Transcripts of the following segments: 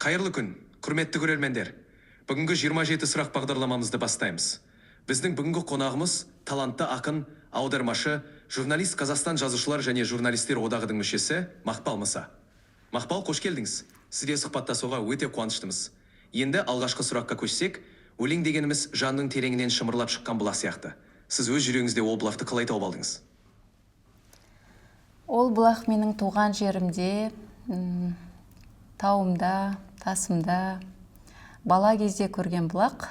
Қайырлы күн, құрметті көрермендер. Бүгінгі 27 сұрақ бағдарламамызды бастаймыз. Біздің бүгінгі қонағымыз талантты ақын, аудармашы, журналист Қазақстан жазушылар және журналистер одағының мүшесі Мақпал Мыса. Мақпал, қош келдіңіз. Сізге сұхбаттасуға өте қуаныштымыз. Енді алғашқы сұраққа көшсек, өлең дегеніміз жанның тереңінен шымырлап шыққан бұлақ сияқты. Сіз өз жүрегіңізде ол бұлақты қалай тауып алдыңыз? Ол бұлақ менің туған жерімде, тауымда, тасымда, бала кезде көрген бұлақ.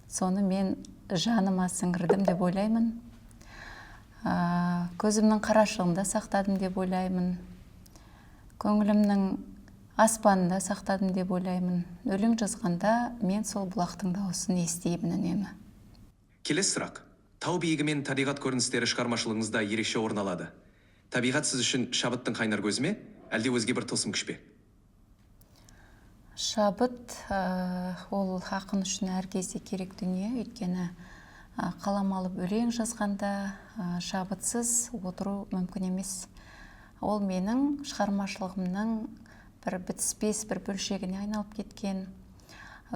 Соны мен жаныма сіңірдім деп ойлаймын. Көзімнің қарашығында сақтадым деп ойлаймын. Көңілімнің аспанында сақтадым деп ойлаймын. Өлең жазғанда мен сол бұлақтың дауысын естимін үнемі. Келесі сұрақ. Тау биігі мен табиғат көріністері шығармашылығыңызда ерекше орын алады. Табиғат сіз үшін шабыттың қайнар көзі ме, әлде өзге бір тылсым күш пе? Шабыт ол ақын үшін әр кезде керек дүние. Өйткені қалам алып өлең жазғанда шабытсыз отыру мүмкін емес. Ол менің шығармашылығымның бір бітіспес бір бөлшегіне айналып кеткен,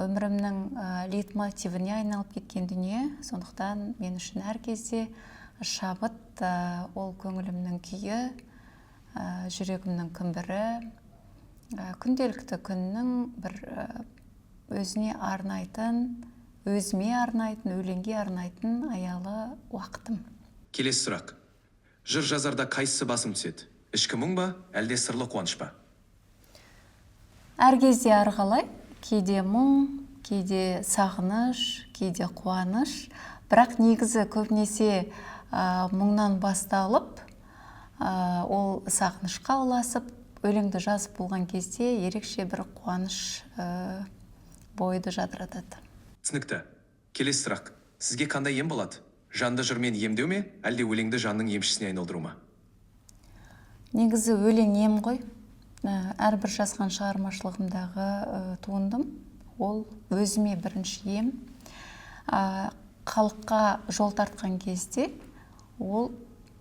өмірімнің лейтмотивіне айналып кеткен дүние. Сондықтан мен үшін әр кезде шабыт ол көңілімнің күйі, жүрегімнің күмбірі, күнделікті күннің бір өзіне арнайтын, өзіме арнайтын, өлеңге арнайтын аялы уақытым. Келесі сұрақ. Жыр жазарда қайсысы басым түседі? Ішкі мұң ба, әлде сырлы қуаныш па? Әр кезде әрқалай, кейде мұң, кейде сағыныш, кейде қуаныш. Бірақ негізі көбінесе мұңнан басталып, ол сағынышқа ұласып, өлеңді жазып болған кезде ерекше бір қуаныш бойды жадыратады. Түсінікті. Келесі сұрақ. Сізге қандай ем болады? Жанды жырмен емдеу ме, әлде өлеңді жанның емшісіне айналдыру ма? Негізі өлең ем ғой. Әрбір жазған шығармашылығымдағы туындым, ол өзіме бірінші ем. Халыққа жол тартқан кезде ол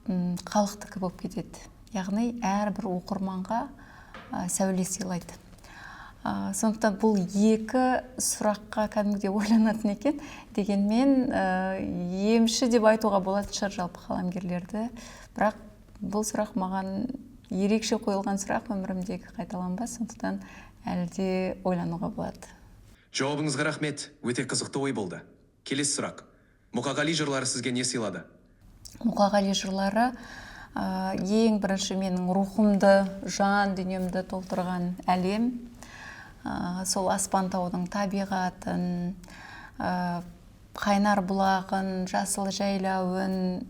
халықтікі болып кетеді. Яғни әрбір оқырманға сәуле сыйлайды. Сондықтан бұл екі сұраққа кәдімгідей ойланатын екен. Дегенмен емші деп айтуға болатын шығар жалпы қаламгерлерді. Бірақ бұл сұрақ маған ерекше қойылған сұрақ, өмірімдегі қайталанбас. Сондықтан әлде ойлануға болады. Жауабыңызға рахмет. Өте қызықты ой болды. Келесі сұрақ. Мұқағали жырлары сізге не сыйлады? Мұқағали жырлары ең бірінші менің рухымды, жан дүниемді толтырған әлем. Сол аспан таудың табиғатын, қайнар бұлағын, жасыл жайлауын,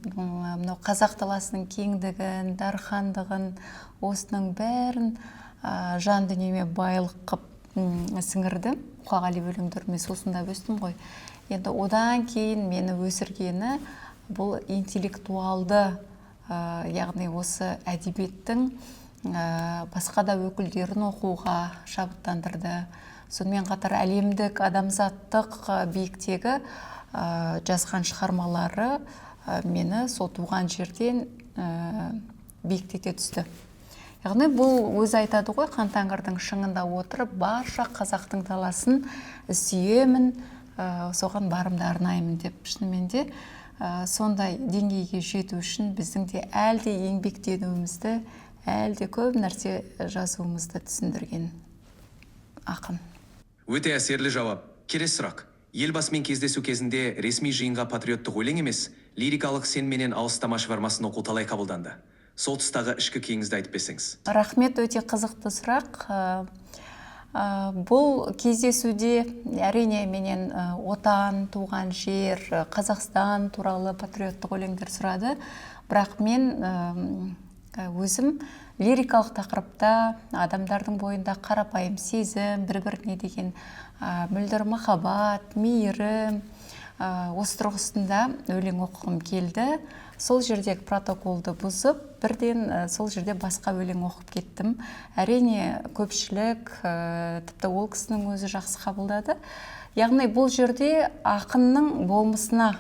қазақ даласының кеңдігін, дархандығын, осының бәрін жан дүниеме байлық қып сіңірдім. Мұқағали өлеңдеріме сосында өстім ғой. Енді одан кейін мені өсіргені бұл интеллектуалды, яғни осы әдебиеттің басқа да өкілдерін оқуға шабыттандырды. Сонымен қатар әлемдік адамзаттық биіктегі жазған шығармалары мені сол туған жерден биіктете түсті. Яғни бұл өзі айтады ғой, қан тәңірдің шыңында отырып, барша қазақтың даласын сүйемін, соған барымды арнаймын деп. Шынымен де сондай деңгейге жету үшін біздің де әлде еңбектенуімізді, әлде көп нәрсе жазуымызды түсіндірген ақын. Өте әсерлі жауап. Келесі сұрақ. Елбасымен кездесу кезінде ресми жиынға патриоттық өлең емес, лирикалық сен менен алыстама шығармасын оқу талай қабылданды. Сол тұстағы ішкі күйіңізді айтып берсеңіз. Рахмет, өте қызықты сұрақ. Бұл кездесуде әрине менен отан, туған жер, Қазақстан туралы патриоттық өлеңдер сұрады. Бірақ мен өзім лирикалық тақырыпта адамдардың бойында қарапайым сезім, бір-біріне деген мөлдір махаббат, мейірім, осы тұрғысында өлең оқығым келді. Сол жердегі протоколды бұзып, бірден сол жерде басқа өлең оқып кеттім. Әрине көпшілік, тіпті ол кісінің өзі жақсы қабылдады. Яғни бұл жерде ақынның болмысына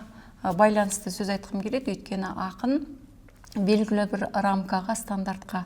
байланысты сөз айтқым келеді. Өйткені ақын белгілі бір рамкаға, стандартқа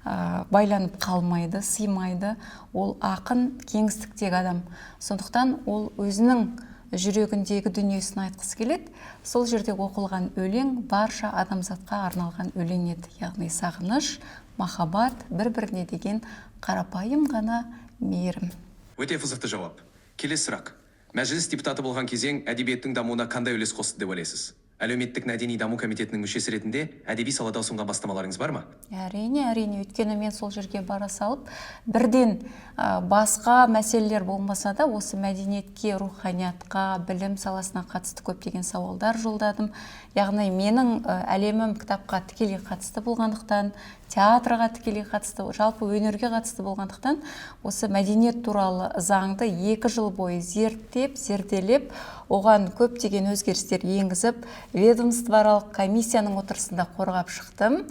байланып қалмайды, сыймайды. Ол ақын кеңістіктегі адам. Сондықтан ол өзінің жүрегіндегі дүниесін айтқысы келеді. Сол жерде оқылған өлең барша адамзатқа арналған өлең еді. Яғни сағыныш, махаббат, бір-біріне деген қарапайым ғана мейірім. Өте қызықты жауап. Келесі сұрақ. Мәжіліс депутаты болған кезең әдебиеттің дамуына қандай үлес қосты деп ойлайсыз? Әлеуметтік мәдени даму комитетінің мүшесі ретінде әдеби салада ұсынған бастамаларыңыз бар ма? Әрине, өйткені мен сол жерге бара салып, бірден басқа мәселелер болмаса да, осы мәдениетке, руханиятқа, білім саласына қатысты көптеген сауалдар жолдадым. Яғни менің әлемім кітапқа тікелей қатысты болғандықтан, театрға тікелей қатысты, жалпы өнерге қатысты болғандықтан, осы мәдениет туралы заңды 2 жыл бойы зерделеп, оған көптеген өзгерістер енгізіп, ведомствоаралық комиссияның отырысында қорғап шықтым.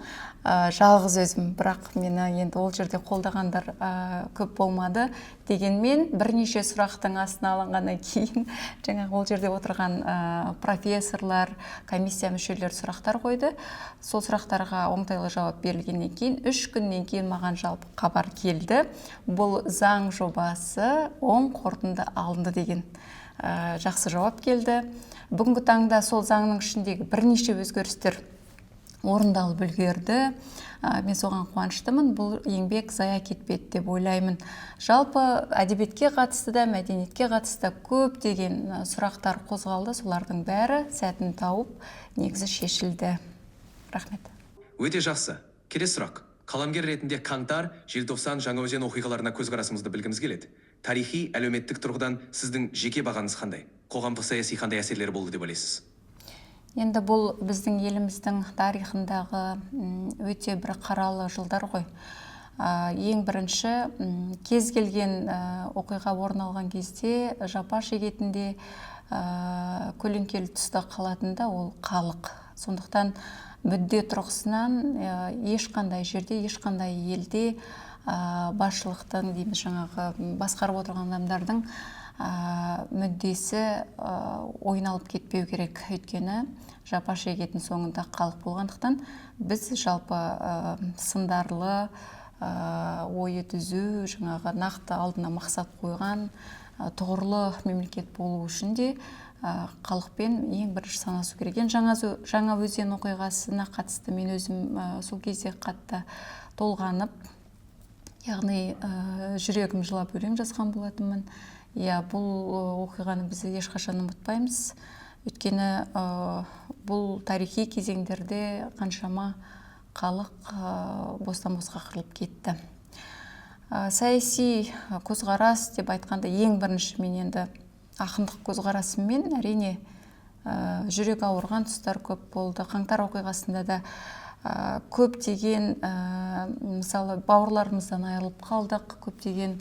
Жалғыз өзім, бірақ мені енді ол жерде қолдағандар көп болмады. Дегенмен бірнеше сұрақтың астына алынғаннан кейін жаңағы ол жерде отырған профессорлар, комиссия мүшелері сұрақтар қойды. Сол сұрақтарға оңтайлы жауап берілгеннен кейін 3 күннен кейін маған жалпы хабар келді. Бұл заң жобасы оң қорытынды алынды деген жақсы жауап келді. Бүгінгі таңда сол заңның ішіндегі бірнеше өзгерістер орындалып үлгерді. Мен соған қуаныштымын. Бұл еңбек зая кетпеді деп ойлаймын. Жалпы әдебиетке қатысты да, мәдениетке қатысты көптеген сұрақтар қозғалды. Солардың бәрі сәтін тауып, негізі шешілді. Рахмет. Өте жақсы. Келесі сұрақ. Қаламгер ретінде қаңтар, желтоқсан, Жаңаөзен оқиғаларына көзқарасыңызды білгіміз келеді. Тарихи, әлеуметтік тұрғыдан сіздің жеке бағаңыз қандай? Қоғамдық саяси қандай әсерлері болды деп ойлайсыз? Енді бұл біздің еліміздің тарихындағы өте бір қаралы жылдар ғой. Ең бірінші, кез келген оқиға орын алған кезде жапа шегетінде көлеңкелі тұста қалатында ол халық. Сондықтан мүдде тұрғысынан ешқандай жерде, ешқандай елде басшылықтың, дейміз жаңағы басқарып отырған адамдардың мүддесі ойналып кетпеу керек. Өйткені жапа шегетін соңында халық болғандықтан біз жалпы сындарлы, ойы түзу, жаңағы нақты алдына мақсат қойған тұғырлы мемлекет болу үшін де халықпен ең бірінші санасу керек. Жаңаөзен оқиғасына қатысты мен өзім сол кезде қатты толғанып, яғни жүрегім жылап өлең жазған болатынмын. Бұл оқиғаны біз ешқашан ұмытпаймыз. Өйткені бұл тарихи кезеңдерде қаншама халық бостан-босқа қырылып кетті. Саяси көзқарас деп айтқанда ең бірінші мен енді ақындық көзқарасыммен әрине жүрек ауырған тұстар көп болды. Қаңтар оқиғасында да көптеген мысалы бауырларымыздан айырылып қалдық, көптеген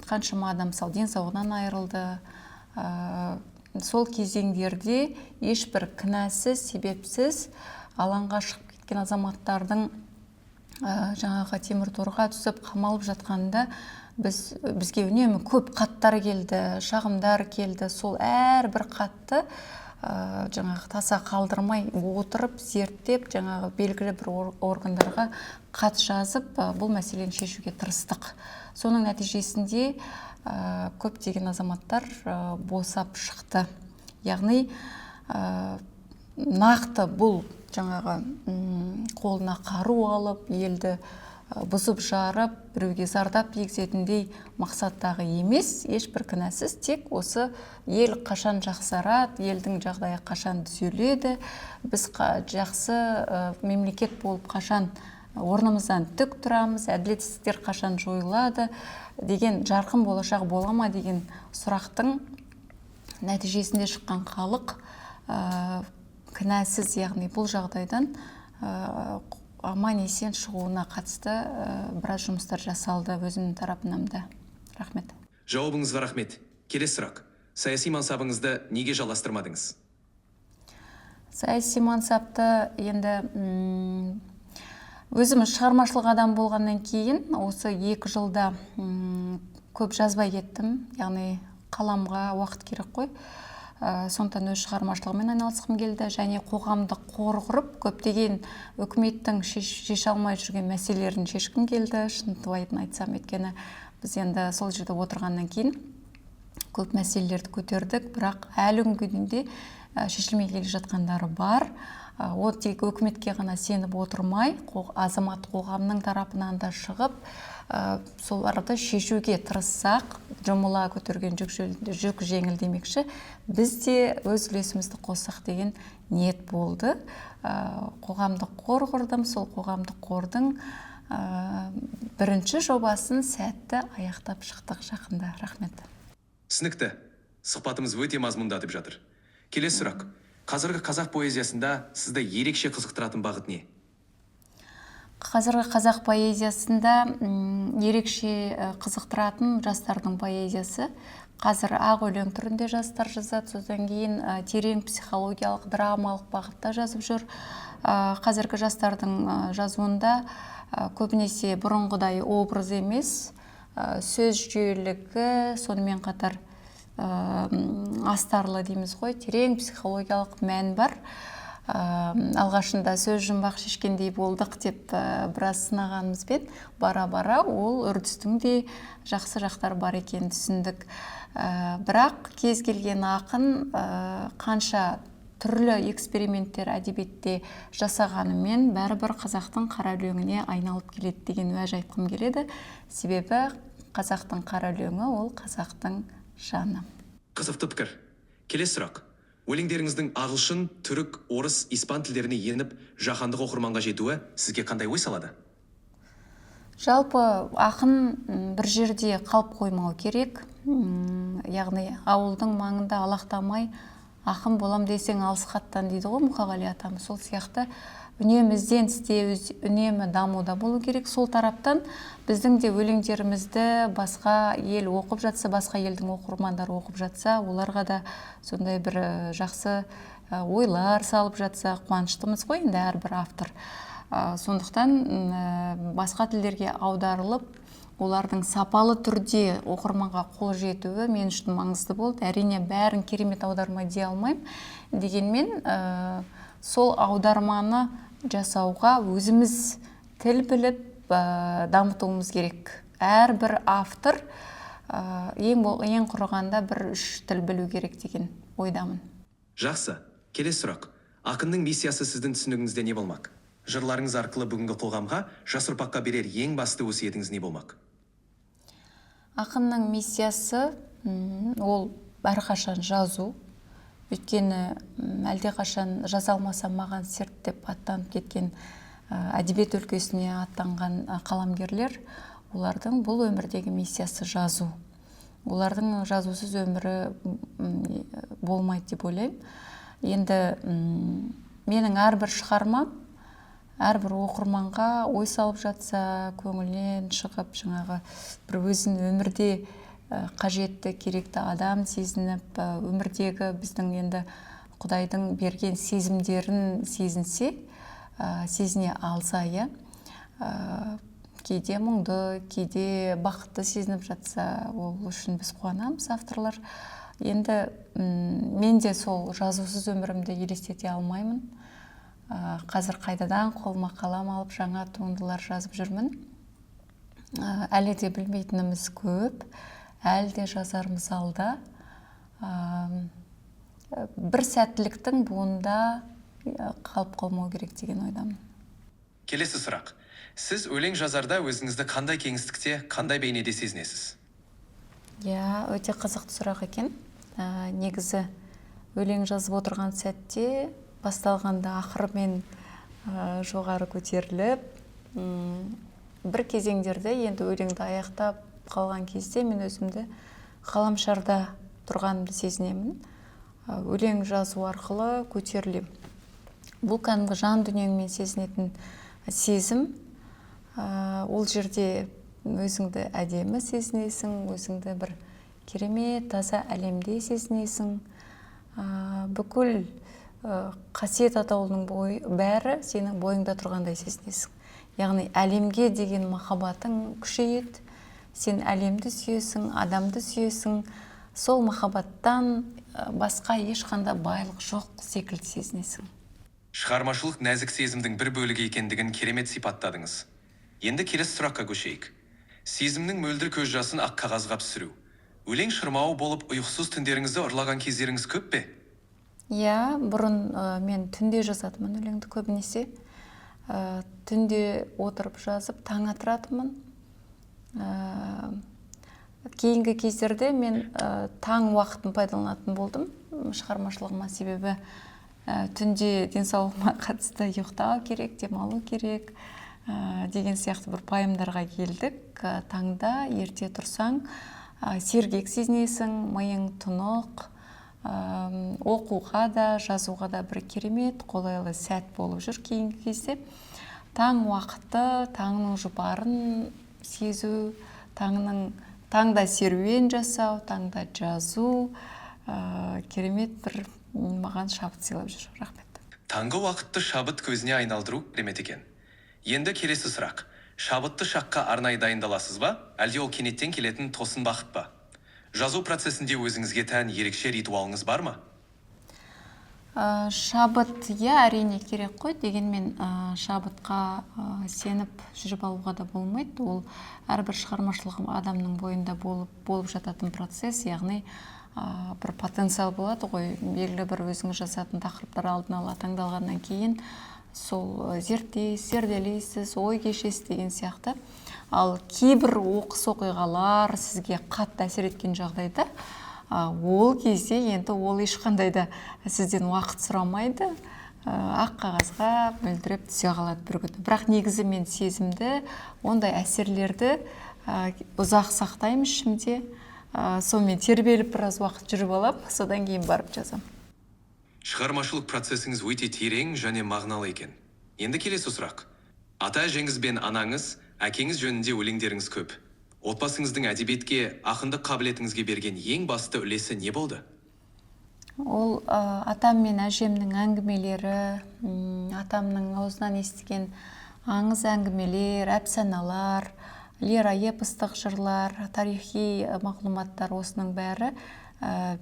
қаншама адам денсаулығынан айырылды. Сол кезеңдерде ешбір кінәсіз, себепсіз алаңға шығып кеткен азаматтардың жаңағы темір торға түсіп қамалып жатқанда бізге үнемі көп хаттар келді, шағымдар келді. Сол әрбір хатты жаңағы таса қалдырмай отырып, зерттеп, жаңағы белгілі бір органдарға хат жазып, бұл мәселені шешуге тырыстық. Соның нәтижесінде көптеген азаматтар босап шықты. Яғни нақты бұл жаңағы қолына қару алып, елді бұзып жарып, біреуге зардап тигізетіндей мақсаттағы емес, ешбір кінәсіз, тек осы ел қашан жақсарады, елдің жағдайы қашан түзеледі, біз жақсы мемлекет болып қашан орнымыздан тік тұрамыз, әділетсіздіктер қашан жойылады деген жарқын болашақ бола ма деген сұрақтың нәтижесінде шыққан халық кінәсіз, яғни бұл жағдайдан аман есен шығуына қатысты біраз жұмыстар жасалды өзімнің тарапымнан да. Рахмет. Жауабыңызға рахмет. Келесі сұрақ. Саяси мансабыңызды неге жалғастырмадыңыз? Саяси мансапты енді өзім шығармашылық адам болғаннан кейін осы 2 жылда көп жазбай кеттім. Яғни қаламға уақыт керек қой. сондықтан өз шығармашылығымен айналысқым келді, және қоғамдық қор құрып көптеген үкіметтің шеше алмай жүрген мәселелерін шешкім келді, шынтуайтын айтсам. Өйткені біз енді сол жерде отырғаннан кейін көп мәселелерді көтердік, бірақ әлі күнге дейін шешілмей келе жатқандары бар. Ол тек үкіметке ғана сеніп отырмай, азамат қоғамның тарапынан да шығып, соларды шешуге тырыссақ, жұмыла көтерген жүк жеңіл демекші, біз де өз үлесімізді қоссақ деген ниет болды. Қоғамдық қор құрдым, сол қоғамдық қордың бірінші жобасын сәтті аяқтап шықтық жақында. Рахмет. Түсінікті. Сұхбатымыз өте мазмұндатып жатыр. Келесі сұрақ. Қазіргі қазақ поэзиясында сізді ерекше қызықтыратын бағыт не? Қазіргі қазақ поэзиясында ерекше қызықтыратын жастардың поэзиясы. Қазір ақ өлең түрінде жастар жазады, содан кейін терең психологиялық, драмалық бағытта жазып жүр. Қазіргі жастардың жазуында көбінесе бұрынғыдай образ емес, сөз жүйелігі, сонымен қатар астарлы дейміз ғой, терең психологиялық мән бар. Алғашында сөз жұмбақ шешкендей болдық деп біраз сынағанымызбен бара-бара ол үрдістің де жақсы жақтары бар екенін түсіндік. Бірақ кез келген ақын қанша түрлі эксперименттер әдебиетте жасағанымен бәрібір қазақтың қара өлеңіне айналып келеді деген уәж айтқым келеді. Себебі қазақтың қара өлеңі ол қазақтың жаны. Қызықты пікір. Келесі сұрақ. Өлеңдеріңіздің ағылшын, түрік, орыс, испан тілдеріне еніп, жаһандық оқырманға жетуі сізге қандай ой салады? Жалпы ақын бір жерде қалып қоймау керек. Яғни ауылдың маңында алақтамай, ақын болам десең алыс хаттан дейді ғой Мұқағали атамыз. Сол сияқты үнемі ізденісте, үнемі дамуда болу керек. Сол тараптан біздің де өлеңдерімізді басқа ел оқып жатса, басқа елдің оқырмандары оқып жатса, оларға да сондай бір жақсы ойлар салып жатса, қуаныштымыз ғой енді әрбір автор. Сондықтан басқа тілдерге аударылып, олардың сапалы түрде оқырманға қол жетуі мен үшін маңызды болды. Әрине бәрін керемет аударма дей алмаймын. Дегенмен сол аударманы жасауға өзіміз тіл біліп дамытуымыз керек. Әрбір автор ең құрығанда 1-3 тіл білу керек деген ойдамын. Жақсы. Келесі сұрақ. Ақынның миссиясы сіздің түсінігіңізде не болмақ? Жырларыңыз арқылы бүгінгі қоғамға, жас ұрпаққа берер ең басты өсиетіңіз не болмақ? Ақынның миссиясы ол әрқашан жазу. Өйткені әлдеқашан жаза алмасам маған серт деп аттанып кеткен әдебиет өлкесіне аттанған қаламгерлер, олардың бұл өмірдегі миссиясы жазу. Олардың жазусыз өмірі болмайды деп ойлаймын. Енді менің әрбір шығармам әрбір оқырманға ой салып жатса, көңілінен шығып, жаңағы бір өзін өмірде қажетті, керекті адам сезініп, өмірдегі біздің енді Құдайдың берген сезімдерін сезінсе, сезіне алса, кейде мұңды, кейде бақытты сезініп жатса, ол үшін біз қуанамыз, авторлар. Енді мен де сол жазусыз өмірімді елестете алмаймын. Қазір қайдадан қолыма қалам алып жаңа туындылар жазып жүрмін. Әлі де білмейтініміз көп, әлі де жазарымыз алда. Бір сәттіліктің буында қалып қалмау керек деген ойдамын. Келесі сұрақ. Сіз өлең жазарда өзіңізді қандай кеңістікте, қандай бейнеде сезінесіз? Өте қызықты сұрақ екен. Негізі өлең жазып отырған сәтте басталғанда ақырымен жоғары көтеріліп, бір кезеңдерде енді өлеңді аяқтап қалған кезде мен өзімді ғаламшарда тұрғанымды сезінемін. Өлең жазу арқылы көтерілем. Бұл кәдімгі жан дүниеңмен сезінетін сезім. Ол жерде өзіңді әдемі сезінесің, өзіңді бір керемет таза әлемде сезінесің. Бүкіл қасиет атаулының бәрі сенің бойыңда тұрғандай сезінесің. Яғни әлемге деген махаббатың күшейеді. Сен әлемді сүйесің, адамды сүйесің, сол махаббаттан басқа ешқандай байлық жоқ секілді сезінесің. Шығармашылық нәзік сезімдің бір бөлігі екендігін керемет сипаттадыңыз. Енді келесі сұраққа көшейік. Сезімнің мөлдір көз жасын ақ қағазға түсіру. Өлең шырмауы болып ұйқысыз түндеріңізді ұрлаған кездеріңіз көп пе? Иә, бұрын мен түнде жазатынмын өлеңді көбінесе. Түнде отырып жазып, таң атыратынмын. Кейінгі кездерде мен таң уақытын пайдаланатын болдым шығармашылығыма, себебі түнде денсаулығыма қатысты ұйықтау керек, демалу керек деген сияқты бір пайымдарға келдік. Таңда ерте тұрсаң, сергек сезінесің, миың тұнық, оқуға да, жазуға да бір керемет, қолайлы сәт болып жүр кейінгі кезде. Таң уақыты, таңның жұпарын сезу, таңда серуен жасау, таңда жазу, керемет бір маған шабыт сыйлап жүр. Рахмет. Таңғы уақытты шабыт көзіне айналдыру керемет екен. Енді келесі сұрақ. Шабытты шаққа арнайы дайындаласыз ба, әлде ол кенеттен келетін тосын бақыт па? Жазу процесінде өзіңізге тән ерекше ритуалыңыз бар ма? Шабыт, әрине керек қой, дегенмен шабытқа сеніп жүріп алуға да болмайды. Ол әрбір шығармашылық адамның бойында болып жататын процесс, яғни бір потенциал болады ғой. Белгілі бір өзіңіз жазатын тақырыптар алдын ала таңдалғаннан кейін сол зерделейсіз, ой кешесіз деген сияқты. Ал кейбір оқыс оқиғалар сізге қатты әсер еткен жағдайда, ол кезде енді ол ешқандай да сізден уақыт сұрамайды, ақ қағазға мөлдіреп түсе қалады бір күні. Бірақ негізі мен сезімді, ондай әсерлерді ұзақ сақтаймын ішімде, сонымен тербеліп біраз уақыт жүріп алам, содан кейін барып жазам. Шығармашылық процесіңіз өте терең және мағыналы екен. Енді келесі сұрақ. Ата-әжеңіз бен анаңыз, әкеңіз жөнінде өлеңдеріңіз көп. Отбасыңыздың әдебиетке, ақындық қабілетіңізге берген ең басты үлесі не болды? Ол атам мен әжемнің әңгімелері, атамның аузынан естіген аңыз әңгімелер, әпсаналар, лира эпостық жырлар, тарихи мағлұматтар, осының бәрі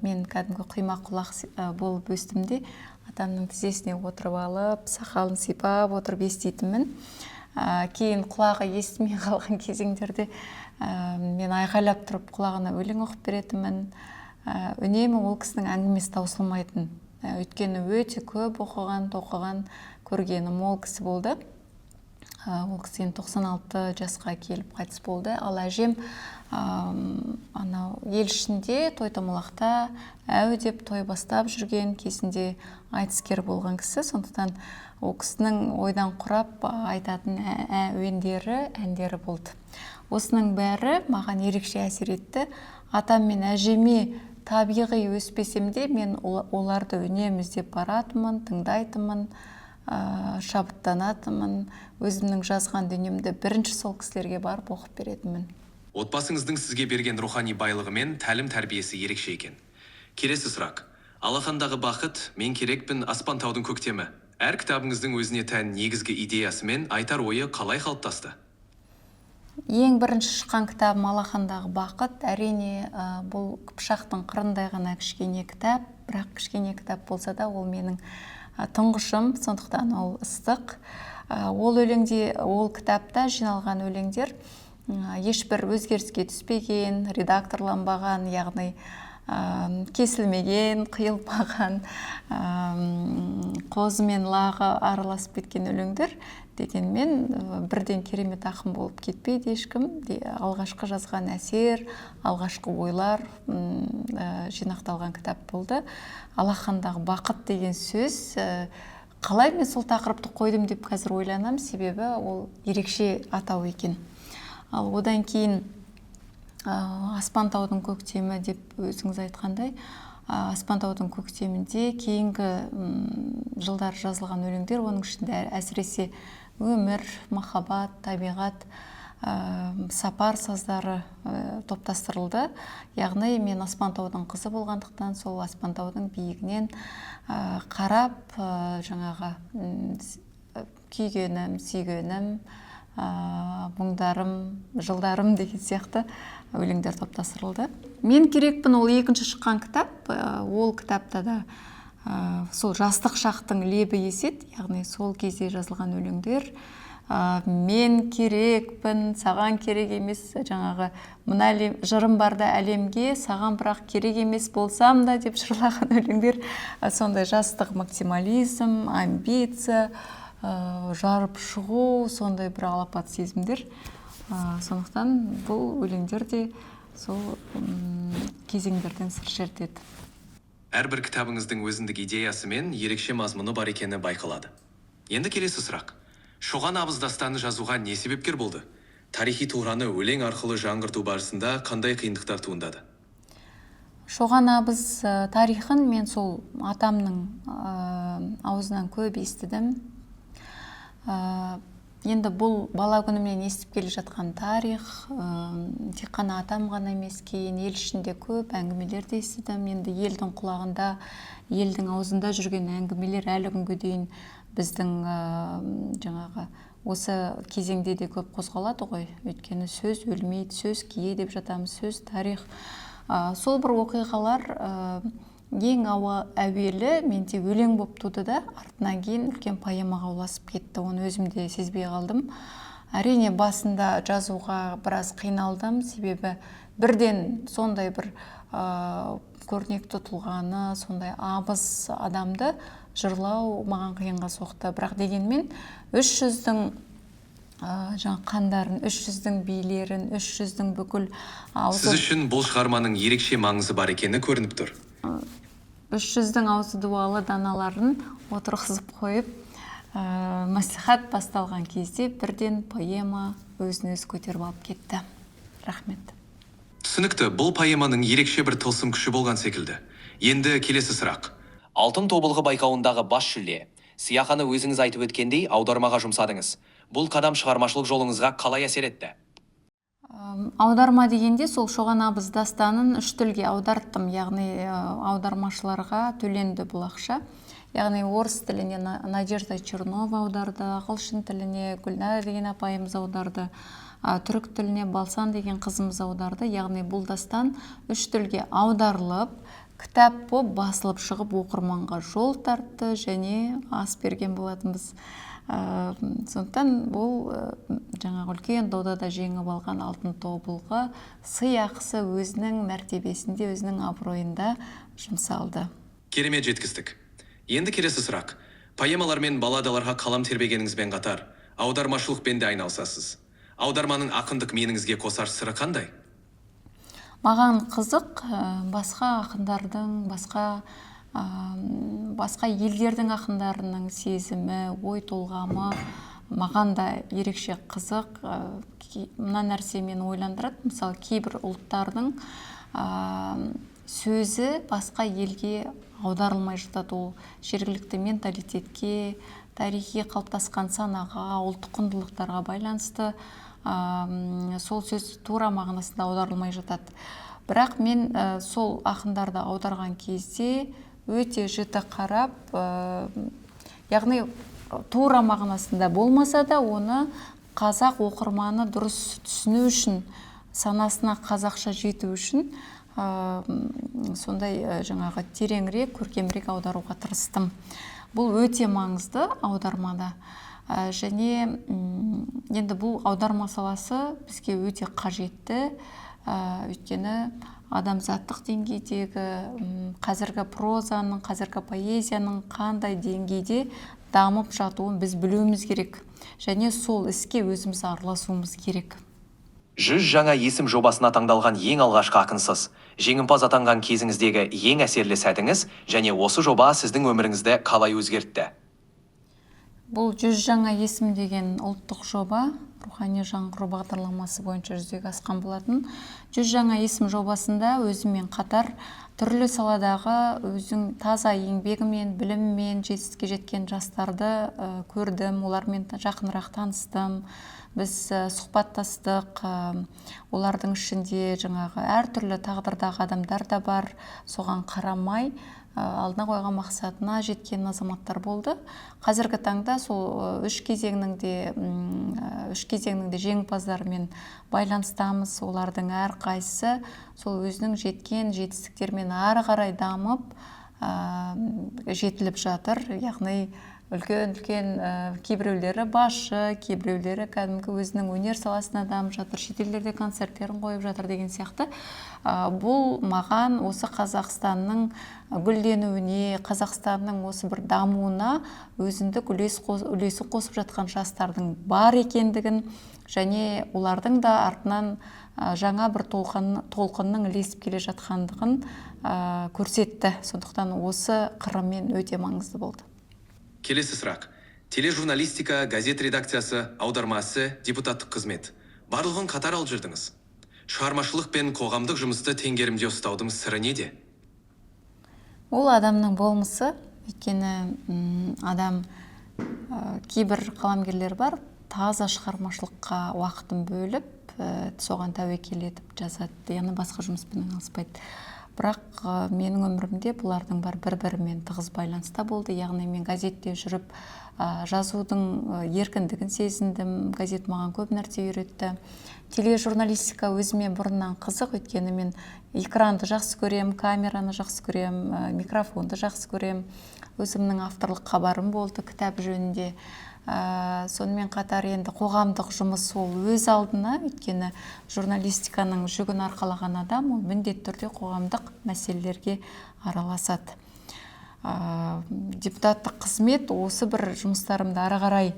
мен кәдімгі құйма құлақ болып өстімде, атамның тізесіне отырып алып, сақалын сипап отырып еститінмін. Кейін құлағы естімей қалған кезеңдерде мен айғайлап тұрып құлағына өлең оқып беретінмін. Үнемі ол кісінің әңгімесі таусылмайтын. Өйткені өте көп оқыған, көргенім ол кісі болды. Ол кісі 96 жасқа келіп қайтыс болды. Ал әжем ел ішінде той-томалақта әу деп той бастап жүрген, кезінде айтыскер болған кісі. Сондықтан ол кісінің ойдан құрап айтатын әндері болды. Осының бәрі маған ерекше әсер етті. Атам мен әжеме табиғи өспесем де, мен оларды үнемі іздеп баратынмын, тыңдайтынмын, шабыттанатынмын. Өзімнің жазған дүниемді бірінші сол кісілерге барып оқып беретінмін. Отбасыңыздың сізге берген рухани байлығы мен тәлім тәрбиесі ерекше екен. Келесі сұрақ. Алақандағы бақыт, мен керекпін, аспан таудың көктемі. Әр кітабыңыздың өзіне тән негізгі идеясы мен айтар ойы қалай қалыптасты? Ең бірінші шыққан кітабым Алақандағы бақыт. Әрине, бұл пышақтың қырындай ғана кішкене кітап, бірақ кішкене кітап болса да, ол менің тұңғышым, сондықтан ол ыстық. Ол кітапта жиналған өлеңдер ешбір өзгеріске түспеген, редакторланбаған, яғни кесілмеген, қиылмаған, қозы мен лағы араласып кеткен өлеңдер. Дегенмен бірден керемет ақын болып кетпейді ешкім. Алғашқы жазған әсер, алғашқы ойлар жинақталған кітап болды. Алақандағы бақыт деген сөз, қалай мен сол тақырыпты қойдым деп қазір ойланам, себебі ол ерекше атау екен. Ал одан кейін аспан таудың көктемі деп өзіңіз айтқандай, аспан таудың көктемінде кейінгі жылдар жазылған өлеңдер, оның ішінде әсіресе өмір, махаббат, табиғат, сапар саздары топтастырылды. Яғни мен аспан таудың қызы болғандықтан, сол аспан таудың биігінен қарап, жаңағы күйгенім, сүйгенім, мұңдарым, жылдарым деген сияқты өлеңдер топтастырылды. Мен керекпін ол екінші шыққан кітап. Ол кітапта да сол жастық шақтың лебі еседі, яғни сол кезде жазылған өлеңдер. Мен керекпін, саған керек емес, жаңағы мына жырым барда әлемге, саған бірақ керек емес болсам да деп жырлаған өлеңдер. Сондай жастық максимализм, амбиция, жарып шығу, сондай бір алапат сезімдер. Сондықтан бұл өлеңдер де сол кезеңдерден сыр шертеді. Әрбір кітабыңыздың өзіндік идеясы мен ерекше мазмұны бар екені байқалады. Енді келесі сұрақ. Шоған абыз дастаны жазуға не себепкер болды? Тарихи тураны өлең арқылы жаңғырту барысында қандай қиындықтар туындады? Шоған абыз тарихын мен сол атамның аузынан көп естідім. Енді бұл бала күнімнен естіп келе жатқан тарих, тек қана атам ғана емес, кейін ел ішінде көп әңгімелерді естідім. Енді елдің құлағында, елдің аузында жүрген әңгімелер әлі күнге дейін біздің жаңағы осы кезеңде де көп қозғалады ғой. Өйткені сөз өлмейді, сөз кие деп жатамыз, сөз тарих. Сол бір оқиғалар ең әуелі менде өлең болып туды да, артынан кейін үлкен поэмаға ұласып кетті. Оны өзім де сезбей қалдым. Әрине басында жазуға біраз қиналдым, себебі бірден сондай бір көрнекті тұлғаны, сондай абыз адамды жырлау маған қиынға соқты. Бірақ дегенмен 300-дің қандарын, 300-дің билерін, 300-дің бүкіл Сіз үшін бұл шығарманың ерекше маңызы бар екені көрініп тұр. 300-дің аузы дуалы даналарын отырғызып қойып, мәслихат басталған кезде бірден поэма өзін-өзі көтеріп алып кетті. Рахмет. Түсінікті, бұл поэманың ерекше бір тылсым күші болған секілді. Енді келесі сұрақ. Алтын тобылғы байқауындағы бас жүлде. Сияқаны өзіңіз айтып өткендей аудармаға жұмсадыңыз. Бұл қадам шығармашылық жолыңызға қалай әсер етті? Аударма дегенде сол Шоған абыз дастанын 3 тілге аударттым, яғни аудармашыларға төленді бұл ақша. Яғни орыс тіліне Надежда Чернова аударды, ағылшын тіліне Гүлнар деген апайымыз аударды, түрік тіліне Балсан деген қызымыз аударды. Яғни бұл дастан 3 тілге аударылып, кітап болып басылып шығып оқырманға жол тартты және ас берген болатынбыз. Сондықтан бұл жаңағы үлкен додада жеңіп алған алтын тобылғы сыйақысы өзінің мәртебесінде, өзінің абыройында жұмсалды. Керемет жеткіздік. Енді келесі сұрақ. Поэмалар мен балладаларға қалам тербегеніңізбен қатар, аудармашылықпен де айналысасыз. Аударманың ақындық меніңізге қосар сыры қандай? Маған қызық басқа ақындардың, басқа елдердің ақындарының сезімі, ой толғамы маған да ерекше қызық. Мына нәрсе мені ойландырады. Мысалы, кейбір ұлттардың сөзі басқа елге аударылмай жатады. Ол жергілікті менталитетке, тарихи қалыптасқан санаға, ұлттық құндылықтарға байланысты сол сөз тура мағынасында аударылмай жатады. Бірақ мен сол ақындарды аударған кезде өте жіті қарап, яғни тура мағынасында болмаса да оны қазақ оқырманы дұрыс түсіну үшін, санасына қазақша жету үшін сондай жаңағы тереңірек, көркемірек аударуға тырыстым. Бұл өте маңызды аудармада. Және енді бұл аударма саласы бізге өте қажетті. Өйткені адамзаттық деңгейдегі қазіргі прозаның, қазіргі поэзияның қандай деңгейде дамып жатуын біз білуіміз керек. Және сол іске өзіміз араласуымыз керек. 100 жаңа есім жобасына таңдалған ең алғашқы ақынсыз. Жеңімпаз атанған кезіңіздегі ең әсерлі сәтіңіз және осы жоба сіздің өміріңізді қалай өзгертті? Бұл 100 жаңа есім деген ұлттық жоба рухани жаңғыру бағдарламасы бойынша жүзеге асқан болатын. 100 жаңа есім жобасында өзімен қатар түрлі саладағы өзің таза еңбегімен, біліммен жетістікке жеткен жастарды көрдім, олармен жақынырақ таныстым. біз сұхбаттастық, олардың ішінде жаңағы әртүрлі тағдырдағы адамдар да бар, соған қарамай алдына қойған мақсатына жеткен азаматтар болды. Қазіргі таңда сол үш кезеңнің де жеңімпаздарымен байланыстамыз. Олардың әрқайсысы сол өзінің жеткен жетістіктермен ары қарай дамып жетіліп жатыр. Яғни үлкен кейбіреулері басшы, кейбіреулері кәдімгі өзінің өнер саласына дамып жатыр, шетелдерде концерттерін қойып жатыр деген сияқты. Бұл маған осы Қазақстанның гүлденуіне, Қазақстанның осы бір дамуына өзіндік үлесін қосып жатқан жастардың бар екендігін және олардың да артынан жаңа бір толқынның ілесіп келе жатқандығын көрсетті. Сондықтан осы қырымен өте маңызды болды. Келесі сұрақ. Тележурналистика, газет редакциясы, аудармасы, депутаттық қызмет. Барлығын қатар алып жүрдіңіз. Шығармашылық пен қоғамдық жұмысты теңгерімде ұстаудың сыры неде? Ол адамның болмысы. Өйткені адам кейбір қаламгерлер бар, таза шығармашылыққа уақытын бөліп, соған тәуекел етіп жазады, яғни басқа жұмыспен айналыспайды. Бірақ менің өмірімде бұлардың бар бір-бірімен тығыз байланыста болды. Яғни мен газетте жүріп жазудың еркіндігін сезіндім. Газет маған көп нәрсе үйретті. Тележурналистика өзіме бұрыннан қызық, өйткені мен экранды жақсы көрем, камераны жақсы көрем, микрофонды жақсы көрем. Өзімнің авторлық хабарым болды кітап жөнінде. Сонымен қатар енді қоғамдық жұмыс ол өз алдына, өйткені журналистиканың жүгін арқалаған адам ол міндетті түрде қоғамдық мәселелерге араласады. Депутаттық қызмет осы бір жұмыстарымды ары қарай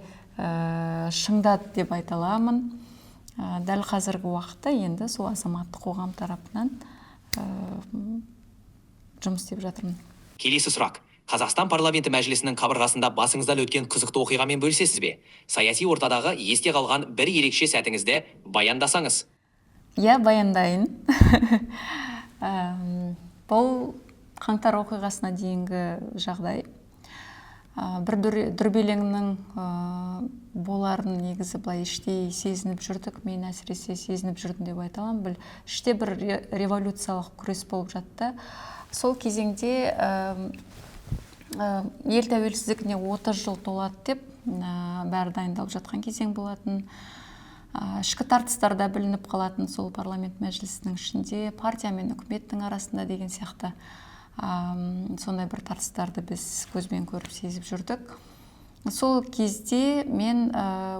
шыңдады деп айта аламын. Дәл қазіргі уақытта енді сол азаматтық қоғам тарапынан жұмыс істеп жатырмын. Келесі сұрақ. Қазақстан парламенті мәжілісінің қабырғасында басыңыздан өткен қызықты оқиғамен бөлісесіз бе? Саяси ортадағы есте қалған бір ерекше сәтіңізді баяндасаңыз. Иә, баяндайын. Бұл қаңтар оқиғасына дейінгі жағдай. Бір дүрбелеңнің боларын негізі былай іштей сезініп жүрдік. Мен әсіресе сезініп жүрдім деп айта аламын. Іште бір революциялық күрес болып жатты. Сол кезеңде ел тәуелсіздігіне 30 жыл толады деп бәрі дайындалып жатқан кезең болатын. Ішкі тартыстарда білініп қалатын сол парламент мәжілісінің ішінде партия мен үкіметтің арасында деген сияқты сондай бір тартыстарды біз көзбен көріп сезіп жүрдік. Сол кезде мен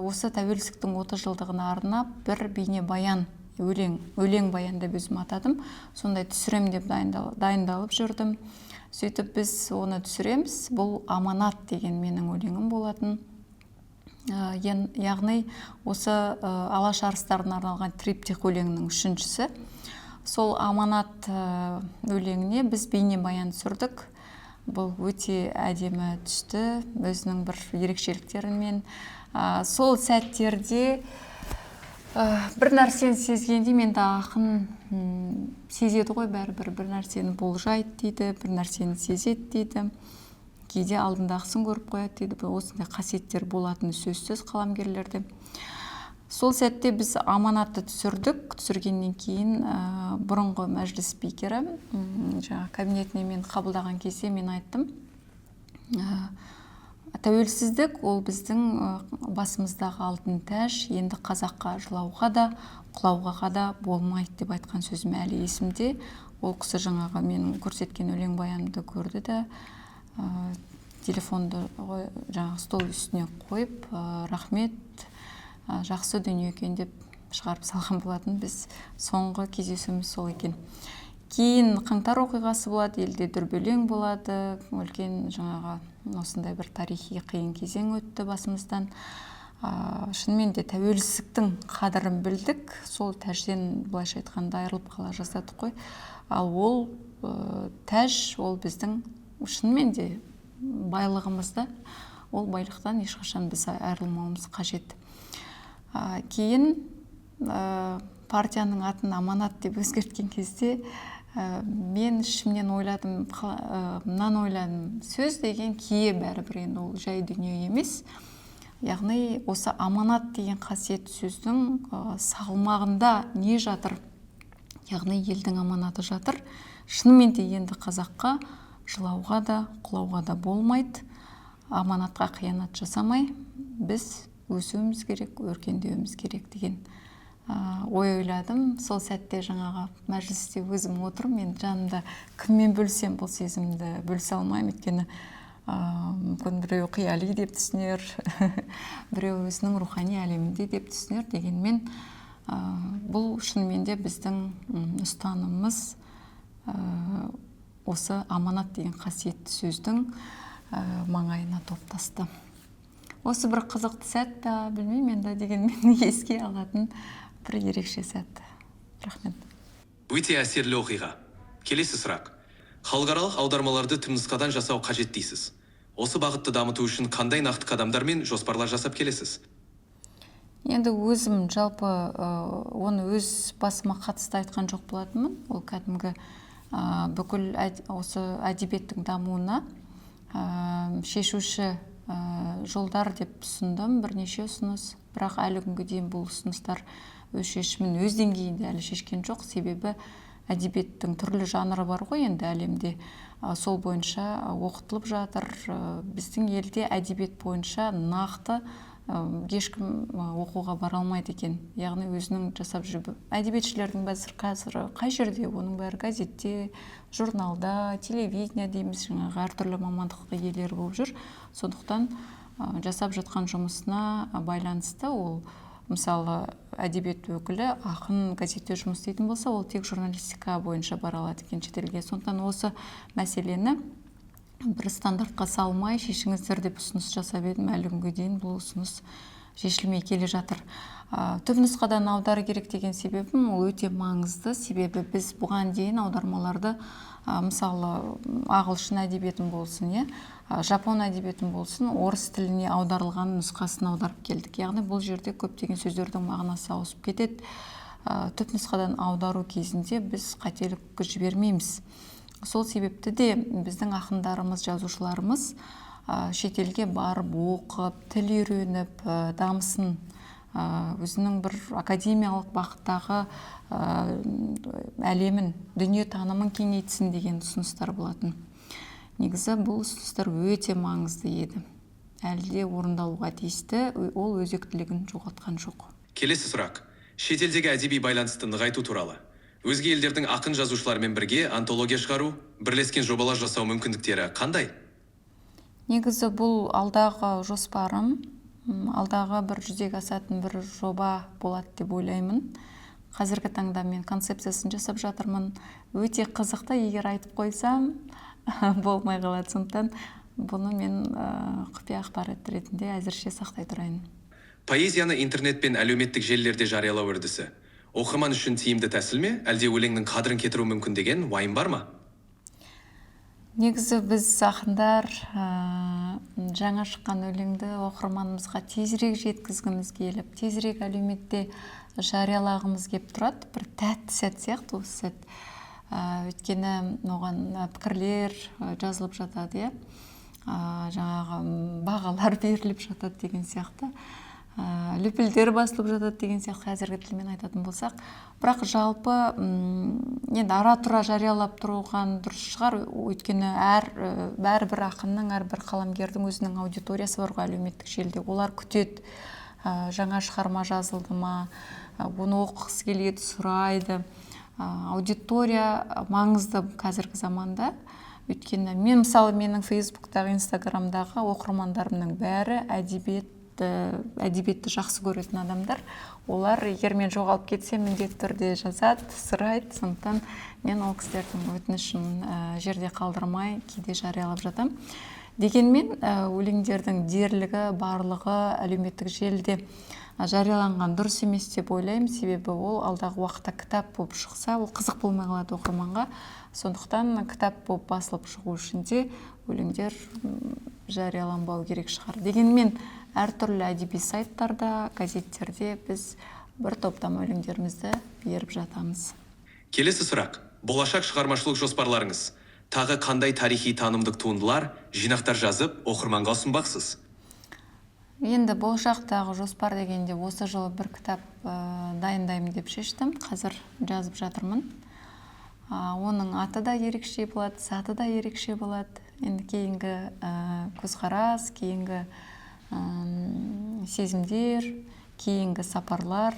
осы тәуелсіздіктің 30 жылдығына арнап бір бейне баян, өлең баян деп өзім атадым. Сондай түсірем деп дайындалып жүрдім. Сөйтіп біз оны түсіреміз. Бұл аманат деген менің өлеңім болатын. Яғни осы алаш арыстарына арналған триптих өлеңнің үшіншісі. Сол аманат өлеңіне біз бейне баян түсірдік. Бұл өте әдемі түсті, өзінің бір ерекшеліктерімен. Сол сәттерде бір нәрсені сезгенде менде ақын сезеді ғой, бәрібір бір нәрсені болжайды дейді, бір нәрсені сезеді дейді. Кейде алдындағысын көріп қояды дейді. Осындай қасиеттер болатын сөзсіз қаламгерлерде. Сол сәтте біз аманатты түсірдік. Түсіргеннен кейін бұрынғы мәжіліс спикері кабинетіне мен қабылдаған кезде мен айттым, тәуелсіздік ол біздің басымыздағы алтын тәж, енді қазаққа жылауға да, құлауға да болмайды деп айтқан сөзім әлі есімде. Ол кісі жаңағы менің көрсеткен өлең баянымды көрді де, телефонды жаңағы стол үстіне қойып, рахмет, жақсы дүние екен деп шығарып салған болатын. Біз соңғы кездесуіміз сол екен. Кейін қаңтар оқиғасы болады, елде дүрбелең болады, үлкен жаңағы осындай бір тарихи қиын кезең өтті басымыздан. Шынымен де тәуелсіздіктің қадірін білдік. Сол тәжден былайша айтқанда айырылып қала жаздадық қой. Ал ол тәж, ол біздің шынымен де байлығымызды, ол байлықтан ешқашан біз айырылмауымыз қажет. Кейін партияның атын аманат деп өзгерткен кезде мен ішімнен ойладым, мынаны ойладым, сөз деген кие бәрібір, енді ол жай дүние емес. яғни осы аманат деген қасиетті сөздің салмағында не жатыр? Яғни елдің аманаты жатыр. Шынымен де енді қазаққа жылауға да, құлауға да болмайды. Аманатқа қиянат жасамай, біз өсуіміз керек, өркендеуіміз керек деген ой ойладым. Сол сәтте жаңағы мәжілісте өзім отырып, мен жанымда кіммен бөлсем бұл сезімді бөлісе алмаймын. Өйткені мүмкін біреу қияли деп түсінер, біреу өзінің рухани әлемінде деп түсінер. Дегенмен бұл шынымен де біздің ұстанымымыз осы аманат деген қасиетті сөздің маңайына топтасты. Осы бір қызықты сәт та, білмеймін енді, дегенмен еске алатын бір ерекше сәт. Рахмет. Өте әсерлі оқиға. Келесі сұрақ. Халықаралық аудармаларды түпнұсқадан жасау қажет дейсіз. Осы бағытты дамыту үшін қандай нақты қадамдар мен жоспарлар жасап келесіз? Енді өзім жалпы оны өз басыма қатысты айтқан жоқ болатынмын. Ол кәдімгі бүкіл осы әдебиеттің дамуына шешуші жолдар деп ұсындым, бірнеше ұсыныс. Бірақ әлі күнге дейін бұл ұсыныстар өз шешімін өз деңгейінде әлі шешкен жоқ. Себебі әдебиеттің түрлі жанры бар ғой енді әлемде. Сол бойынша оқытылып жатыр. Біздің елде әдебиет бойынша нақты ешкім оқуға бара алмайды екен. Яғни өзінің жасап жүріп, әдебиетшілердің қазір қай жерде? Оның бәрі газетте, журналда, телевидение дейміз, жаңағы әртүрлі мамандыққа иелері болып жүр. Сондықтан жасап жатқан жұмысына байланысты ол, мысалы, әдебиет өкілі ақын газетте жұмыс істейтін болса, ол тек журналистика бойынша бара алады екен шетелге. Сондықтан осы мәселені бір стандартқа салмай шешіңіздер деп ұсыныс жасап едім. Әлі күнге дейін бұл ұсыныс шешілмей келе жатыр. Түпнұсқадан аудары керек деген себебім ол өте маңызды. Себебі біз бұған дейін аудармаларды мысалы ағылшын әдебиетін болсын, жапон әдебиетін болсын, орыс тіліне аударылған нұсқасын аударып келдік. Яғни бұл жерде көптеген сөздердің мағынасы ауысып кетеді. Түпнұсқадан аудару кезінде біз қателік жібермейміз. Сол себепті де біздің ақындарымыз, жазушыларымыз шетелге барып, оқып, тіл үйреніп, дамысын, өзінің бір академиялық бағыттағы әлемін, дүние танымын кеңейтсін деген ұсыныстар болатын. Негізі бұл ұсыныстар өте маңызды еді. Әлі де орындалуға тиісті, ол өзектілігін жоғалтқан жоқ. Келесі сұрақ. Шетелдегі әдеби байланысты нығайту туралы. Өзге елдердің ақын жазушыларымен бірге антология шығару, бірлескен жобалар жасау мүмкіндіктері қандай? Негізі бұл алдағы жоспарым, алдағы бір жүзеге асатын бір жоба болады деп ойлаймын. Қазіргі таңда мен концепциясын жасап жатырмын. Өте қызықты, егер айтып қойсам, болмай қалады. Сондықтан бұны мен құпия ақпарат ретінде әзірше сақтай тұрайын. Поэзияны интернет пен әлеуметтік желілерде жариялау үрдісі оқырман үшін тиімді тәсіл ме, әлде өлеңнің қадірін кетіру мүмкін деген уайым бар ма? Негізі біз ақындар жаңа шыққан өлеңді оқырманымызға тезірек жеткізгіміз келіп, тезірек әлеуметте жариялағымыз келіп тұрады. Бір тәтті сәт сияқты осы сәт. Өйткені оған пікірлер жазылып жатады, жаңағы бағалар беріліп жатады деген сияқты. Лүпілдер басылып жатады деген сияқты қазіргі тілмен айтатын болсақ. Бірақ жалпы енді ара-тұра жариялап тұрған дұрыс шығар. Өйткені бәрібір ақынның, әрбір қаламгердің өзінің аудиториясы бар ғой әлеуметтік желіде. Олар күтеді, жаңа шығарма жазылды ма, оны оқығысы келеді, сұрайды. Аудитория маңызды қазіргі заманда. Өйткені мен мысалы менің Фейсбуктағы, Инстаграмдағы оқырмандарымның бәрі әдебиетті жақсы көретін адамдар. Олар егер мен жоғалып кетсем, міндетті түрде жазады, сұрайды. Сондықтан мен ол кісілердің өтінішін жерде қалдырмай кейде жариялап жатам. Дегенмен өлеңдердің дерлігі, барлығы әлеуметтік желіде жарияланған дұрыс емес деп ойлаймын. Себебі ол алдағы уақытта кітап болып шықса, ол қызық болмай қалады оқырманға. Сондықтан кітап болып басылып шығу үшін де өлеңдер жарияланбау керек шығар. Дегенмен әртүрлі әдеби сайттарда, газеттерде біз бір топтама өлеңдерімізді беріп жатамыз. Келесі сұрақ. Болашақ шығармашылық жоспарларыңыз. Тағы қандай тарихи танымдық туындылар, жинақтар жазып, оқырманға ұсынбақсыз? Енді болашақтағы жоспар дегенде осы жылы бір кітап дайындаймын деп шештім. Қазір жазып жатырмын. Оның аты да ерекше болады, заты да ерекше болады. Енді кейінгі көзқарас, кейінгі сезімдер, кейінгі сапарлар.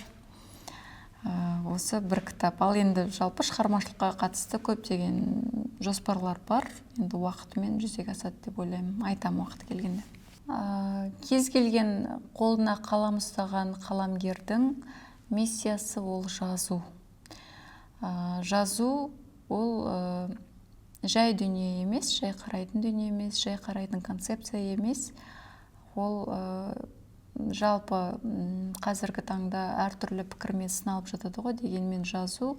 Осы бір кітап. Ал енді жалпы шығармашылыққа қатысты көптеген жоспарлар бар. Енді уақытымен жүзеге асады деп ойлаймын. Айтам уақыт келгенде. Кез келген қолына қалам ұстаған қаламгердің миссиясы ол жазу. Жазу ол жай дүние емес, жай қарайтын дүние емес, жай қарайтын концепция емес. Ол жалпы қазіргі таңда әртүрлі пікірмен сыналып жатады ғой, дегенмен жазу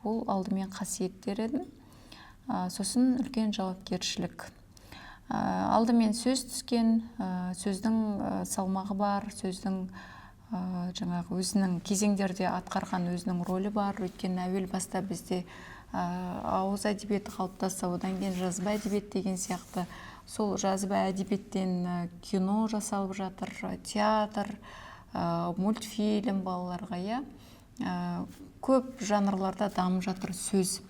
ол алдымен қасиет дер едім. Сосын үлкен жауапкершілік. Алдымен сөз түскен, сөздің салмағы бар, сөздің жаңағы өзінің кезеңдерде атқарған өзінің рөлі бар. Өйткені әуел баста бізде ауыз әдебиеті қалыптасса, одан кейін жазба әдебиет деген сияқты. Сол жазба әдебиеттен кино жасалып жатыр, театр, мультфильм балаларға, көп жанрларда дамып жатыр сөз.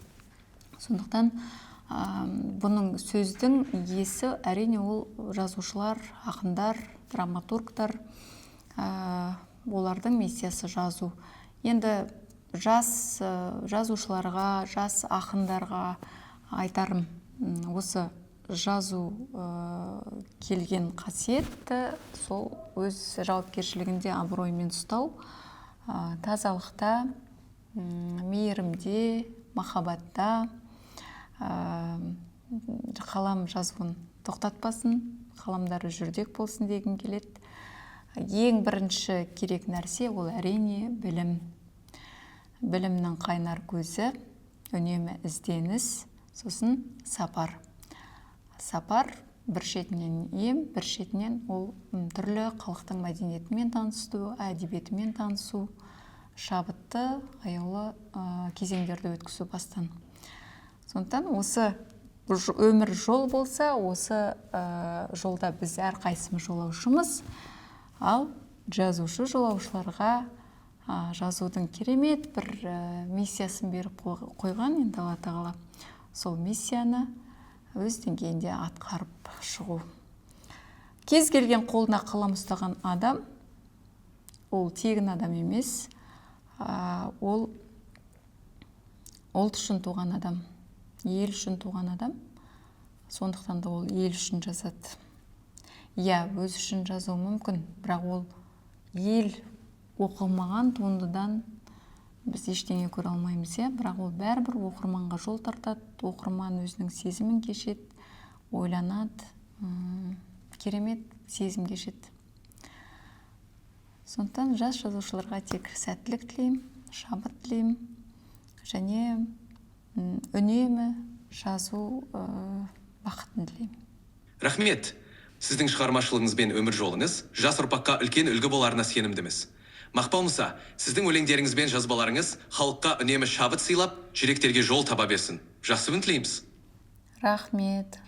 Сондықтан бұның сөздің иесі әрине ол жазушылар, ақындар, драматургтар, олардың миссиясы жазу. Енді жас жазушыларға, жас ақындарға айтарым, осы жазу келген қасиетті сол өз жауапкершілігінде абыроймен ұстау, тазалықта, мейірімде, махаббатта, қалам жазуын тоқтатпасын, қаламдары жүрдек болсын дегім келеді. Ең бірінші керек нәрсе ол әрине білім. Білімнің қайнар көзі, үнемі ізденіс, сосын сапар. Сапар бір шетінен ем, бір шетінен ол түрлі халықтың мәдениетімен танысу, әдебиетімен танысу, шабытты, аяулы кезеңдерді өткізу бастан. Сондықтан осы өмір жол болса, осы жолда біз әрқайсымыз жолаушымыз, ал жазушы жолаушыларға жазудың керемет бір миссиясын беріп қойған, енді Алла тағала сол миссияны өз деңгейінде атқарып шығу. Кез келген қолына қалам ұстаған адам, ол тегін адам емес, ол ұлт үшін туған адам, ел үшін туған адам, сондықтан да ол ел үшін жазады. Өз үшін жазуы мүмкін, бірақ ол ел оқылмаған туындыдан біз ештеңе көре алмаймыз, бірақ ол бәрібір оқырманға жол тартады, оқырман өзінің сезімін кешеді, ойланады, керемет сезім кешеді. Сондықтан жас жазушыларға тек сәттілік тілеймін, шабыт тілеймін, және үнемі жазу бақытын тілеймін. Рахмет! Сіздің шығармашылығыңыз бен өмір жолыңыз жас ұрпаққа үлкен үлгі боларына сенімдіміз. Мақпал Мұса, сіздің өлеңдеріңіз бен жазбаларыңыз халыққа үнемі шабыт сыйлап, жүректерге жол таба берсін. Жақсы күн тілейміз. Рахмет!